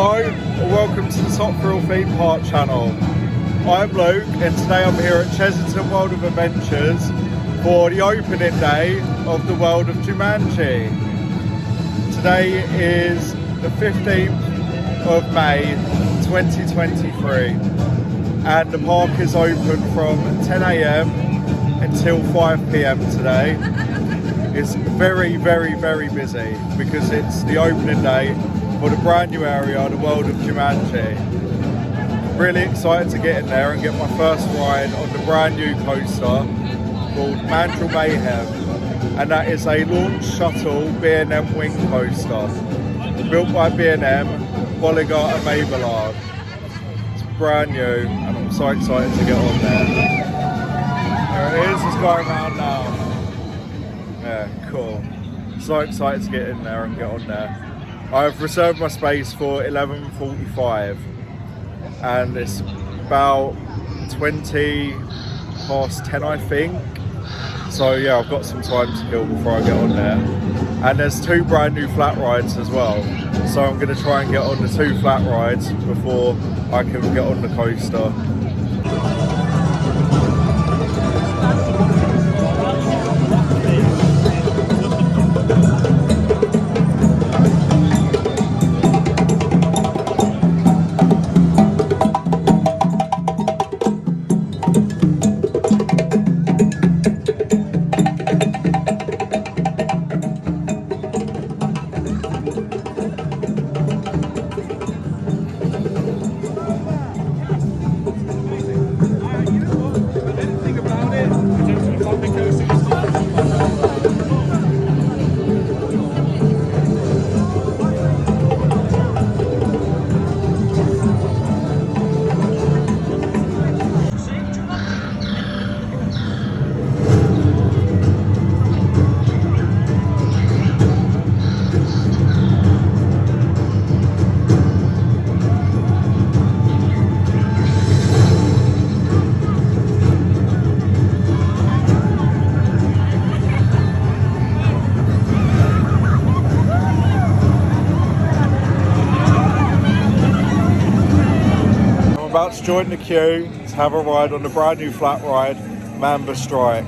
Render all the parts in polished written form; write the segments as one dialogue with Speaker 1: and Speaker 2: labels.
Speaker 1: Hello, and welcome to the Top Thrill Theme Park channel. I'm Luke, and today I'm here at Chessington World of Adventures for the opening day of the World of Jumanji. Today is the 15th of May 2023, and the park is open from 10 AM until 5 PM today. It's very busy because it's the opening day for the brand new area, the World of Jumanji. Really excited to get in there and get my first ride on the brand new coaster called Mandrill Mayhem, and that is a launch shuttle B&M wing coaster built by B&M, Bolliger and Maybellard. It's brand new and I'm so excited to get on there. There it is, it's going around now. Yeah, cool. So excited to get in there and get on there. I've reserved my space for 11:45 and it's about 20 past 10 I think. So yeah, I've got some time to kill before I get on there. And there's 2 brand new flat rides as well. So I'm going to try and get on the 2 flat rides before I can get on the coaster. About to join the queue to have a ride on the brand new flat ride, Mamba Strike.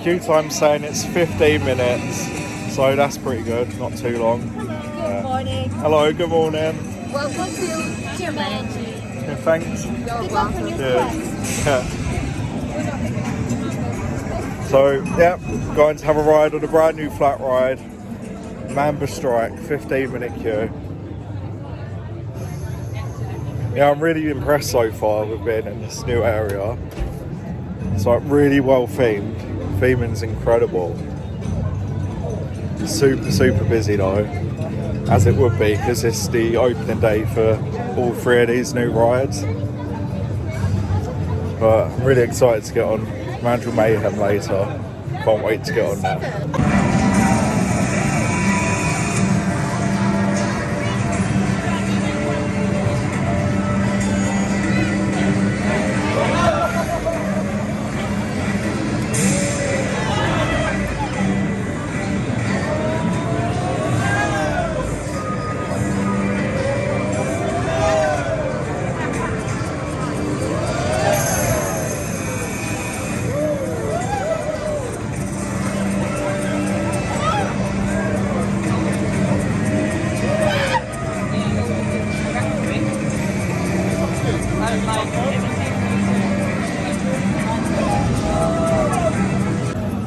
Speaker 1: Queue time saying it's 15 minutes, so that's pretty good, not too long.
Speaker 2: Good morning.
Speaker 1: Hello, good morning.
Speaker 2: Welcome to Jumanji.
Speaker 1: Yeah, thanks.
Speaker 2: You're welcome.
Speaker 1: Yeah. So, yeah, going to have a ride on the brand new flat ride, Mamba Strike, 15-minute queue. Yeah, I'm really impressed so far with being in this new area. It's like really well themed. Theming's incredible. Super busy though, as it would be because it's the opening day for all 3 of these new rides. But I'm really excited to get on Mandrill Mayhem later. Can't wait to get on that.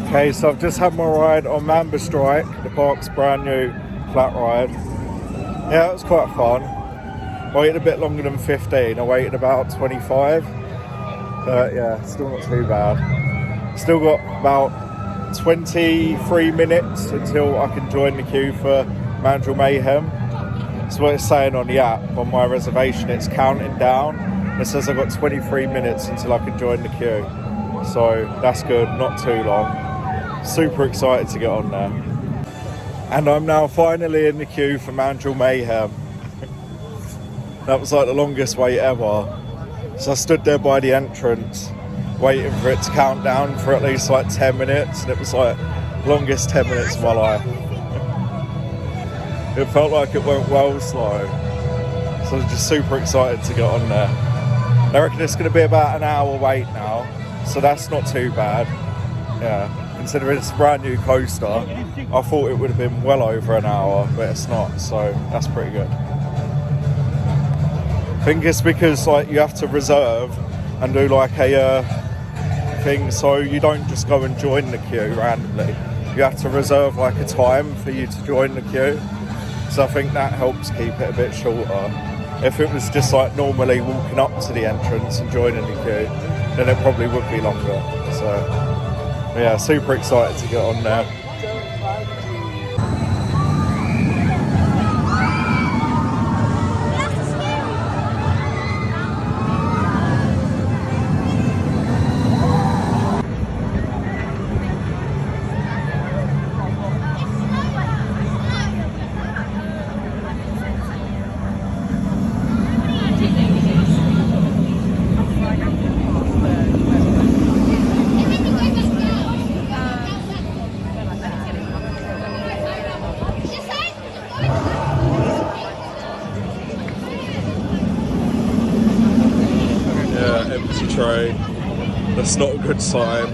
Speaker 1: Okay, so I've just had my ride on Mamba Strike, the park's brand new flat ride. Yeah, it was quite fun. I waited a bit longer than 15, I waited about 25. But yeah, still not too bad. Still got about 23 minutes until I can join the queue for Mandrill Mayhem. That's what it's saying on the app, on my reservation, it's counting down. It says I've got 23 minutes until I can join the queue. So that's good, not too long. Super excited to get on there. And I'm now finally in the queue for Mandrill Mayhem. That was like the longest wait ever. So I stood there by the entrance waiting for it to count down for at least like 10 minutes, and it was like longest 10 minutes of my life. It felt like it went well slow. So I'm just super excited to get on there. I reckon it's going to be about an hour wait now, so that's not too bad. Yeah, considering it's a brand new coaster, I thought it would have been well over an hour, but it's not, so that's pretty good. I think it's because like you have to reserve and do like a thing, so you don't just go and join the queue randomly. You have to reserve like a time for you to join the queue, so I think that helps keep it a bit shorter. If it was just like normally walking up to the entrance and joining the queue, then it probably would be longer. So yeah, super excited to get on there. Empty tray. That's not a good sign.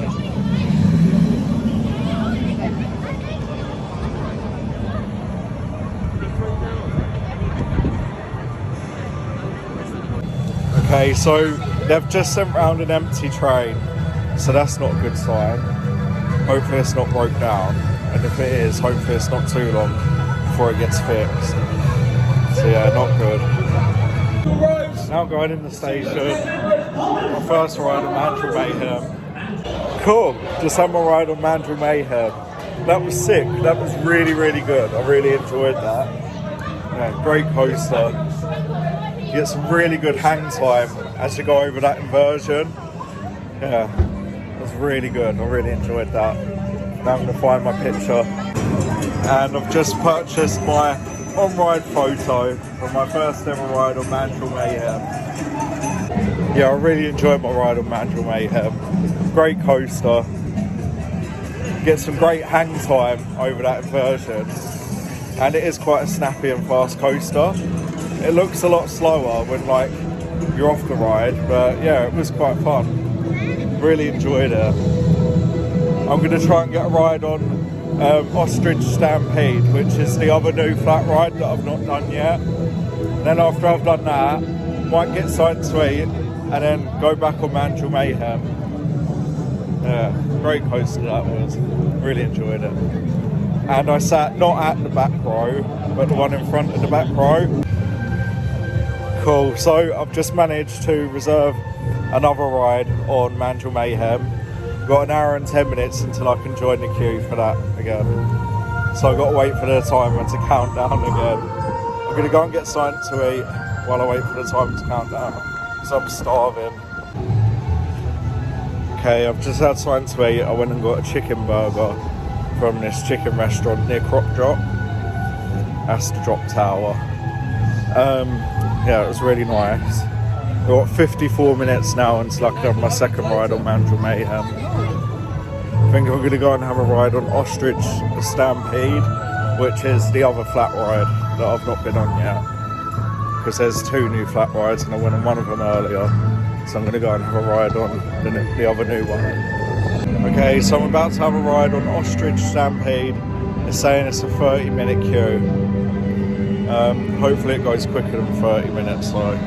Speaker 1: Okay, so they've just sent round an empty train, so that's not a good sign. Hopefully it's not broke down, and if it is, hopefully it's not too long before it gets fixed. So yeah, not good. Now going in the station, my first ride on Mandrill Mayhem. Cool, just had my ride on Mandrill Mayhem. That was sick, that was really, really good. I really enjoyed that. Yeah, great coaster. You get some really good hang time as you go over that inversion. Yeah, it was really good, I really enjoyed that. Now I'm going to find my picture. And I've just purchased my on-ride photo from my first ever ride on Mandrill Mayhem. Yeah, I really enjoyed my ride on Mandrill Mayhem. Great coaster. Get some great hang time over that inversion. And it is quite a snappy and fast coaster. It looks a lot slower when like you're off the ride, but yeah, it was quite fun. Really enjoyed it. I'm going to try and get a ride on Ostrich Stampede, which is the other new flat ride that I've not done yet. Then after I've done that, might get something to eat and then go back on Mandrill Mayhem. Yeah, great coaster that was. Really enjoyed it. And I sat not at the back row, but the one in front of the back row. Cool, so I've just managed to reserve another ride on Mandrill Mayhem. Got an hour and 10 minutes until I can join the queue for that again. So I've got to wait for the timer to count down again. I'm going to go and get something to eat while I wait for the timer to count down, because I'm starving. Okay, I've just had something to eat. I went and got a chicken burger from this chicken restaurant near Crop Drop. That's the Drop Tower. Yeah, it was really nice. I've got 54 minutes now until I can have my second ride on Mandrill Mayhem. I think I'm going to go and have a ride on Ostrich Stampede, which is the other flat ride that I've not been on yet. Because there's two new flat rides and I went on one of them earlier. So I'm going to go and have a ride on the other new one. Okay, so I'm about to have a ride on Ostrich Stampede. It's saying it's a 30-minute queue. Hopefully it goes quicker than 30 minutes though.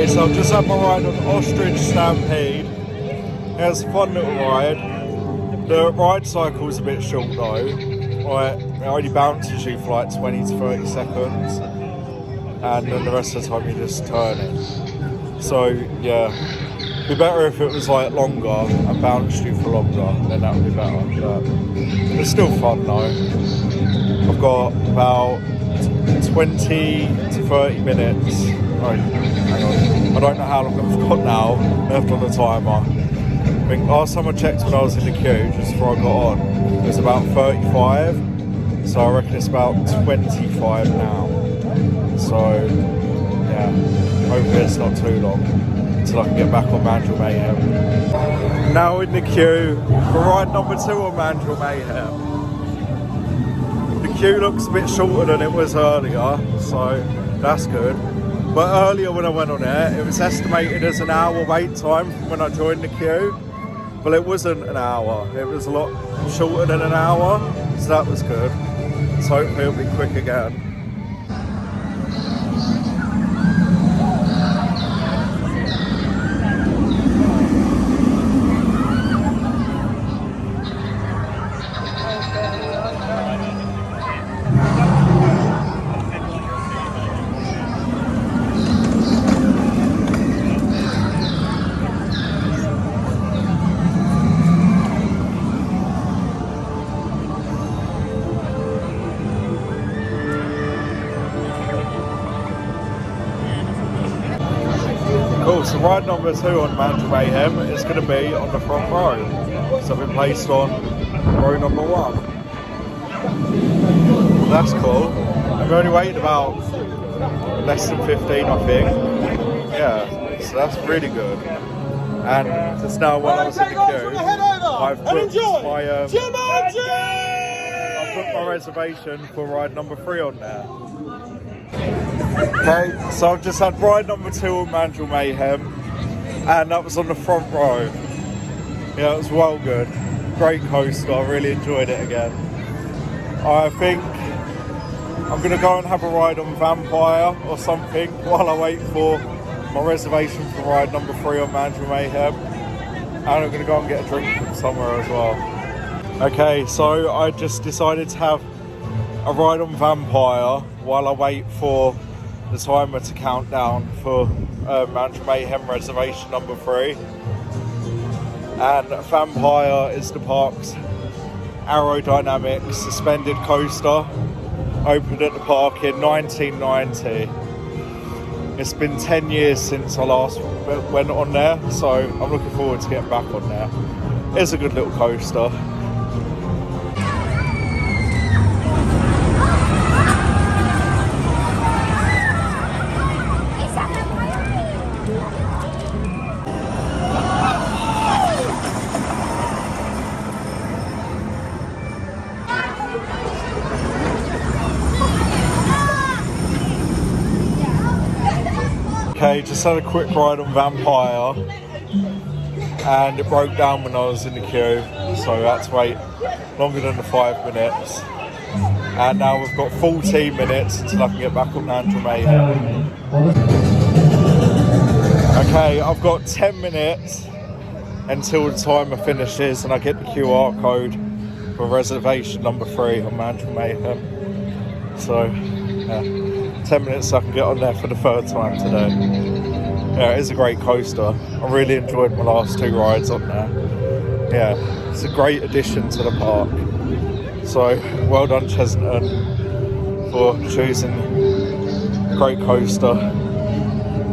Speaker 1: Okay, so I've just had my ride on Ostrich Stampede. It was a fun little ride. The ride cycle's a bit short though. It only bounces you for like 20 to 30 seconds. And then the rest of the time you just turn it. So yeah, it'd be better if it was like longer and bounced you for longer, then that would be better. But it's still fun though. I've got about 20 to 30 minutes. Oh, hang on. I don't know how long I've got now left on the timer. I think last time I checked when I was in the queue, just before I got on, it was about 35. So I reckon it's about 25 now. So yeah, hopefully it's not too long until I can get back on Mandrill Mayhem. Now in the queue for ride number 2 on Mandrill Mayhem. The queue looks a bit shorter than it was earlier, so that's good. But earlier when I went on it was estimated as an hour wait time from when I joined the queue. But it wasn't an hour, it was a lot shorter than an hour, so that was good. So hopefully it'll be quick again. Cool, so ride number 2 on Mandrill Mayhem is going to be on the front row. So I've been placed on row number 1. That's cool. I've only waited about less than 15, I think. Yeah, so that's really good. And just now when I was in the queue, I've booked my reservation for ride number 3 on there. Okay, so I've just had ride number 2 on Mandrill Mayhem, and that was on the front row. Yeah, it was well good. Great coaster, I really enjoyed it again. I think I'm going to go and have a ride on Vampire or something while I wait for my reservation for ride number 3 on Mandrill Mayhem. And I'm going to go and get a drink from somewhere as well. Okay, so I just decided to have a ride on Vampire while I wait for the timer to count down for Mandrill Mayhem reservation number 3. And Vampire is the park's aerodynamic suspended coaster, opened at the park in 1990. It's been 10 years since I last went on there, so I'm looking forward to getting back on there. It's a good little coaster. Okay, just had a quick ride on Vampire and it broke down when I was in the queue, so I had to wait longer than the 5 minutes. And now we've got 14 minutes until I can get back on Mandrill Mayhem. Okay, I've got 10 minutes until the timer finishes and I get the QR code for reservation number 3 on Mandrill Mayhem. So, yeah. 10 minutes so I can get on there for the 3rd time today. Yeah, it is a great coaster. I really enjoyed my last 2 rides on there. Yeah, it's a great addition to the park. So, well done Chessington for choosing a great coaster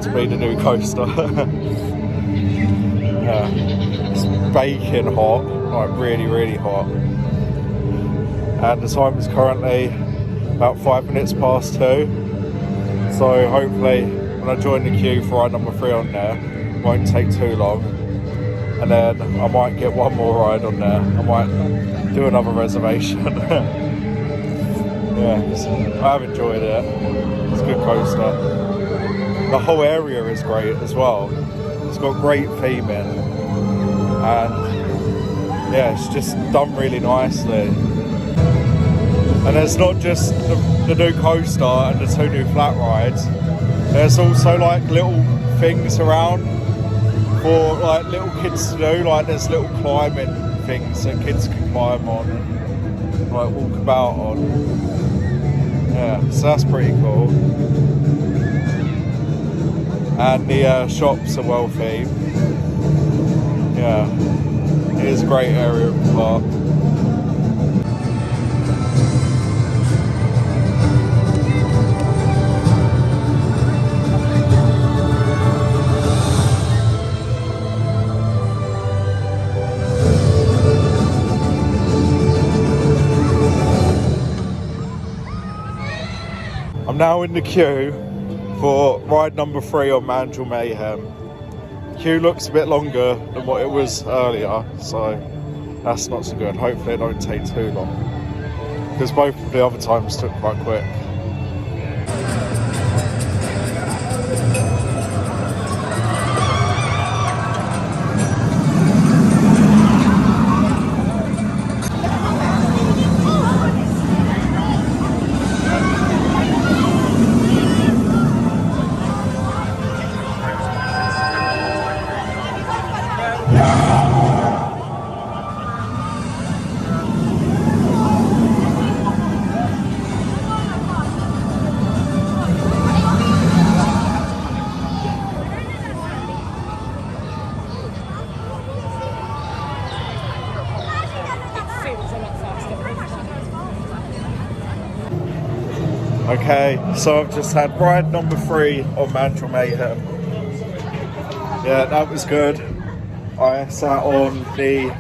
Speaker 1: to be the new coaster. Yeah, it's baking hot, like really, really hot. And the time is currently about 5 minutes past 2. So hopefully when I join the queue for ride number 3 on there, it won't take too long. And then I might get one more ride on there. I might do another reservation. Yeah, I have enjoyed it. It's a good coaster. The whole area is great as well. It's got great theming. And yeah, it's just done really nicely. And there's not just the new coaster and the 2 new flat rides. There's also like little things around for like little kids to do. Like there's little climbing things that kids can climb on and like walk about on. Yeah, so that's pretty cool. And the shops are well themed. Yeah, it is a great area of the park. I'm now in the queue for ride number 3 on Mandrill Mayhem. The queue looks a bit longer than what it was earlier, so that's not so good. Hopefully it don't take too long, because both of the other times took quite quick. Okay, so I've just had ride number 3 on Mandrill Mayhem. Yeah, that was good. I sat on the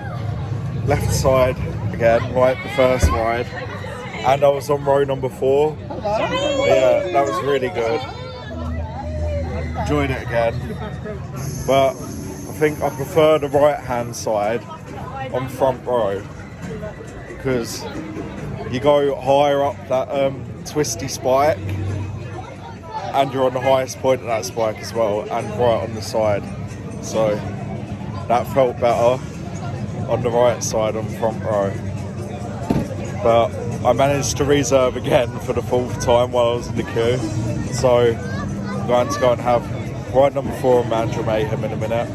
Speaker 1: left side again, right the first ride, and I was on row number 4. Yeah, that was really good. Enjoyed it again. But I think I prefer the right hand side on front row, because you go higher up that twisty spike and you're on the highest point of that spike as well, and right on the side, so that felt better on the right side on front row. But I managed to reserve again for the 4th time while I was in the queue, so I'm going to go and have ride number 4 on Mandrill Mayhem in a minute.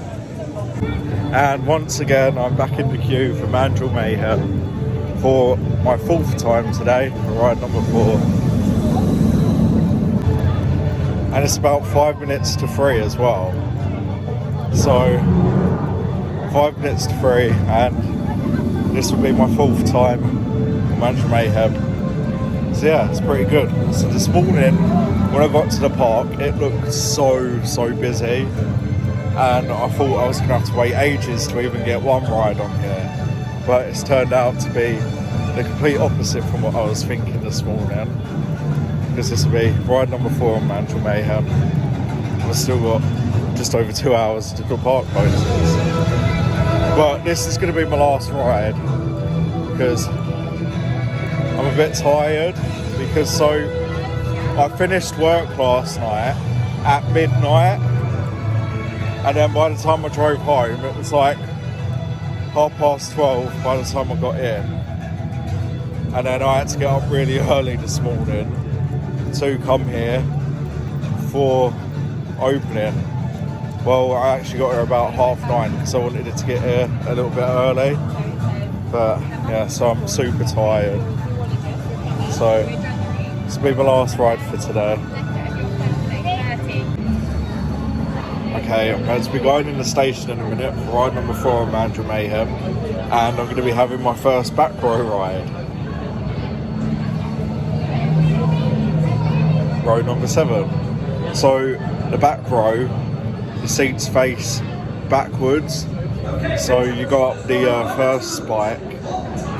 Speaker 1: And once again I'm back in the queue for Mandrill Mayhem for my 4th time today for ride number 4. And it's about 5 minutes to 3 as well. So 5 minutes to 3, and this will be my 4th time for Mandrill Mayhem. So yeah, it's pretty good. So this morning when I got to the park, it looked so busy, and I thought I was gonna have to wait ages to even get one ride on here. But it's turned out to be the complete opposite from what I was thinking this morning, because this will be ride number 4 on Mandrill Mayhem. I've still got just over 2 hours to do park posters. But this is going to be my last ride, because I'm a bit tired, because I finished work last night at midnight, and then by the time I drove home it was like 12:30 by the time I got in, and then I had to get up really early this morning to come here for opening. Well, I actually got here about 9:30 because I wanted it to get here a little bit early, but yeah, so I'm super tired. So this will be my last ride for today. Okay, I'm going to be going in the station in a minute for ride number 4 on Mandrill Mayhem, and I'm going to be having my first back row ride. Row number 7. So the back row, the seats face backwards, so you go up the first spike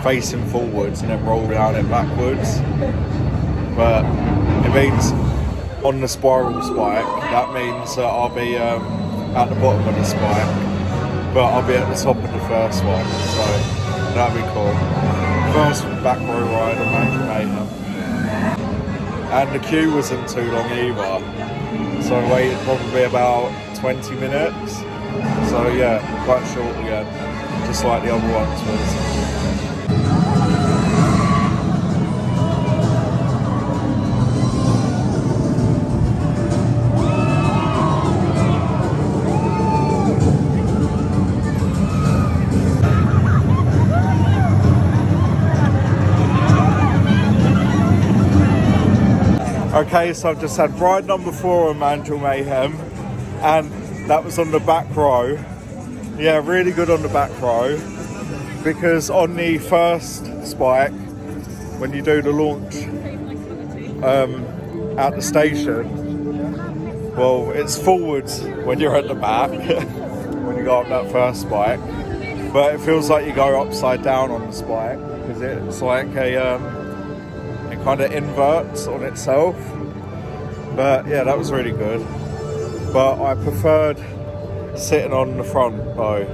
Speaker 1: facing forwards and then roll down it backwards. But it means on the spiral spike, that means that I'll be at the bottom of the spike, but I'll be at the top of the first one, so that'll be cool. First back row ride on Mandrill Mayhem. And the queue wasn't too long either, so I waited probably about 20 minutes. So yeah, quite short again, just like the other ones was. Okay, so I've just had ride number 4 on Mandrill Mayhem, and that was on the back row. Yeah, really good on the back row, because on the first spike, when you do the launch at the station, well, it's forwards when you're at the back, when you go up that first spike, but it feels like you go upside down on the spike, because it's like it kind of inverts on itself. But yeah, that was really good. But I preferred sitting on the front though.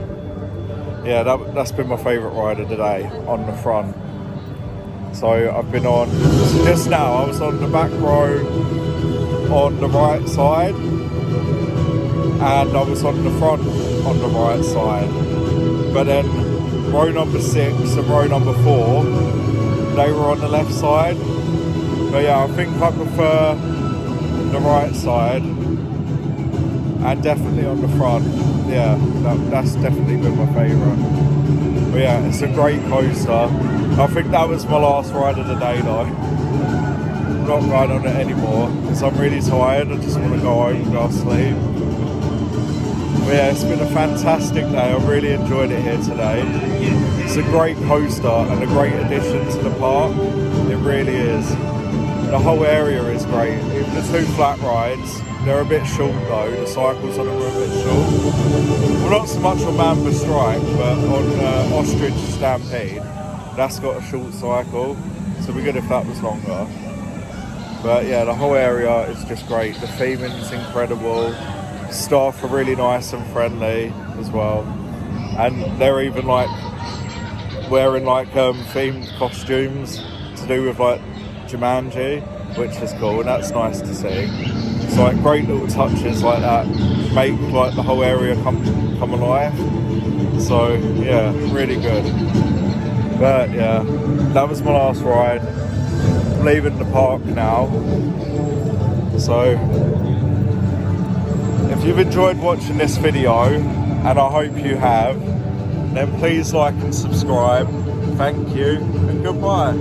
Speaker 1: Yeah, that's been my favourite ride of the day, on the front. So I've been on, just now I was on the back row on the right side, and I was on the front on the right side. But then row number 6 and row number 4, they were on the left side. But yeah, I think I prefer the right side, and definitely on the front. Yeah, that's definitely been my favourite. But yeah, it's a great coaster. I think that was my last ride of the day though. I'm not riding on it anymore because I'm really tired. I just want to go home and go to sleep. But yeah, it's been a fantastic day. I've really enjoyed it here today. It's a great coaster and a great addition to the park. It really is. The whole area is great. Even the 2 flat rides, they're a bit short though. The cycles on them are a bit short. Well, not so much on Mamba Strike, but on Ostrich Stampede, that's got a short cycle. So it'd be good if that was longer. But yeah, the whole area is just great. The theming's incredible. Staff are really nice and friendly as well. And they're even like wearing like themed costumes to do with like Jumanji, which is cool, and that's nice to see. So like great little touches like that make like the whole area come alive. So yeah, really good. But yeah, that was my last ride. I'm leaving the park now. So if you've enjoyed watching this video, and I hope you have, then please like and subscribe. Thank you and goodbye.